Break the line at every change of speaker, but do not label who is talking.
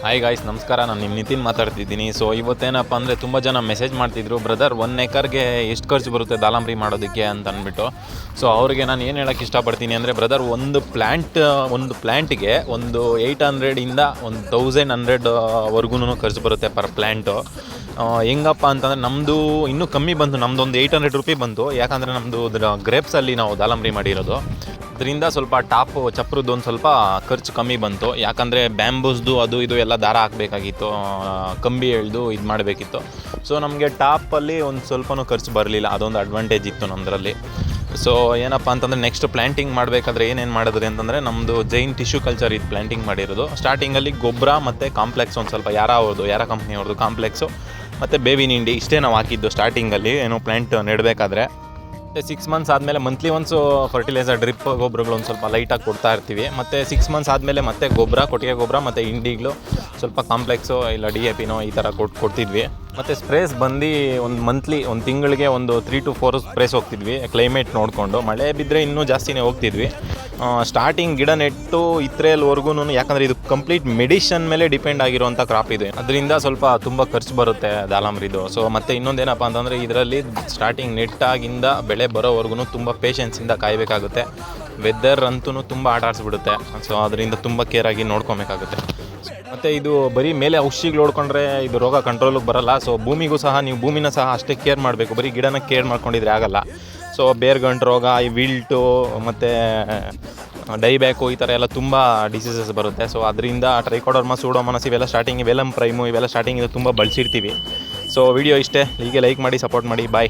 Hi guys, ನಮಸ್ಕಾರ. ನಾನು ನಿಮ್ಮ ನಿತಿನ್ ಮಾತಾಡ್ತಿದ್ದೀನಿ. ಸೊ ಇವತ್ತೇನಪ್ಪ ಅಂದರೆ ತುಂಬ ಜನ ಮೆಸೇಜ್ ಮಾಡ್ತಿದ್ರು, ಬ್ರದರ್ 1 ಎಕರ್ಗೆ ಎಷ್ಟು ಖರ್ಚು ಬರುತ್ತೆ ದಾಳಂಬ್ರಿ ಮಾಡೋದಕ್ಕೆ ಅಂತ ಅಂದ್ಬಿಟ್ಟು. ಸೊ ಅವ್ರಿಗೆ ನಾನು ಏನು ಹೇಳೋಕ್ಕೆ ಇಷ್ಟಪಡ್ತೀನಿ ಅಂದರೆ, ಬ್ರದರ್ ಒಂದು ಪ್ಲ್ಯಾಂಟಿಗೆ ಒಂದು 800 ಒಂದು 1100 ಖರ್ಚು ಬರುತ್ತೆ ಪರ್ ಪ್ಲ್ಯಾಂಟು. ಹೆಂಗಪ್ಪ ಅಂತಂದರೆ ನಮ್ಮದು ಇನ್ನೂ ಕಮ್ಮಿ ಬಂತು, ನಮ್ಮದೊಂದು 800 ರೂಪಾಯಿ ಬಂತು. ಯಾಕಂದರೆ ನಮ್ಮದು ಗ್ರೇಪ್ಸಲ್ಲಿ ನಾವು ದಾಳಂಬ್ರಿ ಮಾಡಿರೋದು, ಅದರಿಂದ ಸ್ವಲ್ಪ ಟಾಪು ಚಪ್ರದ್ದು ಒಂದು ಸ್ವಲ್ಪ ಖರ್ಚು ಕಮ್ಮಿ ಬಂತು. ಯಾಕಂದರೆ ಬ್ಯಾಂಬೂಸ್ದು ಅದು ಇದು ಎಲ್ಲ ದಾರ ಹಾಕಬೇಕಾಗಿತ್ತು, ಕಂಬಿ ಎಳೆದು ಇದು ಮಾಡಬೇಕಿತ್ತು. ಸೊ ನಮಗೆ ಟಾಪಲ್ಲಿ ಒಂದು ಸ್ವಲ್ಪನೂ ಖರ್ಚು ಬರಲಿಲ್ಲ, ಅದೊಂದು ಅಡ್ವಾಂಟೇಜ್ ಇತ್ತು ನಮ್ಮದ್ರಲ್ಲಿ. ಸೊ ಏನಪ್ಪ ಅಂತಂದರೆ ನೆಕ್ಸ್ಟ್ ಪ್ಲ್ಯಾಂಟಿಂಗ್ ಮಾಡಬೇಕಾದ್ರೆ ಏನೇನು ಮಾಡಿದ್ರಿ ಅಂತಂದರೆ, ನಮ್ಮದು ಜೈನ್ ಟಿಶ್ಯೂ ಕಲ್ಚರ್ ಇದು ಪ್ಲ್ಯಾಂಟಿಂಗ್ ಮಾಡಿರೋದು. ಸ್ಟಾರ್ಟಿಂಗಲ್ಲಿ ಗೊಬ್ಬರ ಮತ್ತು ಕಾಂಪ್ಲೆಕ್ಸ್ ಒಂದು ಸ್ವಲ್ಪ ಯಾರ ಕಂಪ್ನಿ ಅವ್ರದ್ದು ಕಾಂಪ್ಲೆಕ್ಸು ಮತ್ತು ಬೇವಿನ ಹಿಂಡಿ ಇಷ್ಟೇ ನಾವು ಹಾಕಿದ್ದು ಸ್ಟಾರ್ಟಿಂಗಲ್ಲಿ ಏನೋ ಪ್ಲ್ಯಾಂಟ್ ನೆಡಬೇಕಾದ್ರೆ. ಮತ್ತು 6 ಮಂತ್ಸ್ ಆದಮೇಲೆ ಮಂತ್ಲಿ ಒನ್ಸು ಫರ್ಟಿಲೈಸರ್ ಡ್ರಿಪ್ ಗೊಬ್ಬರಗಳು ಒಂದು ಸ್ವಲ್ಪ ಲೈಟಾಗಿ ಕೊಡ್ತಾ ಇರ್ತೀವಿ. ಮತ್ತು 6 ಮಂತ್ಸ್ ಆದಮೇಲೆ ಮತ್ತೆ ಗೊಬ್ಬರ, ಕೊಟ್ಟಿಗೆ ಗೊಬ್ಬರ ಮತ್ತು ಹಿಂಡಿಗಳು ಸ್ವಲ್ಪ ಕಾಂಪ್ಲೆಕ್ಸು ಇಲ್ಲ DAPನೋ ಈ ಥರ ಕೊಡ್ತಿದ್ವಿ. ಮತ್ತು ಸ್ಪ್ರೇಸ್ ಬಂದು ಒಂದು ತಿಂಗಳಿಗೆ ಒಂದು 3 to 4 ಸ್ಪ್ರೇಸ್ ಹೋಗ್ತಿದ್ವಿ, ಕ್ಲೈಮೇಟ್ ನೋಡಿಕೊಂಡು. ಮಳೆ ಬಿದ್ದರೆ ಇನ್ನೂ ಜಾಸ್ತಿನೇ ಹೋಗ್ತಿದ್ವಿ. ಸ್ಟಾರ್ಟಿಂಗ್ ಗಿಡ ನೆಟ್ಟು ಇತ್ರೆಯಲ್ವರೆಗೂ, ಯಾಕಂದರೆ ಇದು ಕಂಪ್ಲೀಟ್ ಮೆಡಿಷನ್ ಮೇಲೆ ಡಿಪೆಂಡ್ ಆಗಿರುವಂಥ ಕ್ರಾಪ್ ಇದೆ, ಅದರಿಂದ ಸ್ವಲ್ಪ ತುಂಬ ಖರ್ಚು ಬರುತ್ತೆ ದಾಳಂಬ್ರಿದು. ಸೊ ಮತ್ತು ಇನ್ನೊಂದೇನಪ್ಪ ಅಂತಂದರೆ, ಇದರಲ್ಲಿ ಸ್ಟಾರ್ಟಿಂಗ್ ನೆಟ್ಟಾಗಿಂದ ಬೆಳೆ ಬರೋವರೆಗೂ ತುಂಬ ಪೇಷನ್ಸಿಂದ ಕಾಯಬೇಕಾಗುತ್ತೆ. ವೆದರ್ ಅಂತೂ ತುಂಬ ಆಟ ಆಡಿಸ್ಬಿಡುತ್ತೆ. ಸೊ ಅದರಿಂದ ತುಂಬ ಕೇರಾಗಿ ನೋಡ್ಕೊಬೇಕಾಗುತ್ತೆ. ಮತ್ತು ಇದು ಬರೀ ಮೇಲೆ ಔಷಧಿಗಳು ಹೊಡ್ಕೊಂಡ್ರೆ ಇದು ರೋಗ ಕಂಟ್ರೋಲಿಗೆ ಬರೋಲ್ಲ. ಸೊ ಭೂಮಿನ ಸಹ ಅಷ್ಟೇ ಕೇರ್ ಮಾಡಬೇಕು, ಬರೀ ಗಿಡನ ಕೇರ್ ಮಾಡ್ಕೊಂಡಿದ್ರೆ ಆಗಲ್ಲ. ಸೊ ಬೇರ್ಗಂಟು ರೋಗ, ಈ ವಿಲ್ಟು ಮತ್ತು ಡೈಬ್ಯಾಕು ಈ ಥರ ಎಲ್ಲ ತುಂಬ ಡಿಸೀಸಸ್ ಬರುತ್ತೆ. ಸೊ ಅದರಿಂದ ಟ್ರೈಕೋಡರ್ಮಾ, ಸೂಡೋಮೋನಾಸ್ ಇವೆಲ್ಲ ಸ್ಟಾರ್ಟಿಂಗ್, ವೆಲಮ್ ಪ್ರೈಮು ಇವೆಲ್ಲ ಸ್ಟಾರ್ಟಿಂಗ್ ಇದು ತುಂಬ ಬಳಸಿರ್ತೀವಿ. ಸೊ ವಿಡಿಯೋ ಇಷ್ಟೇ, ಹೀಗೆ ಲೈಕ್ ಮಾಡಿ ಸಪೋರ್ಟ್ ಮಾಡಿ. ಬಾಯ್.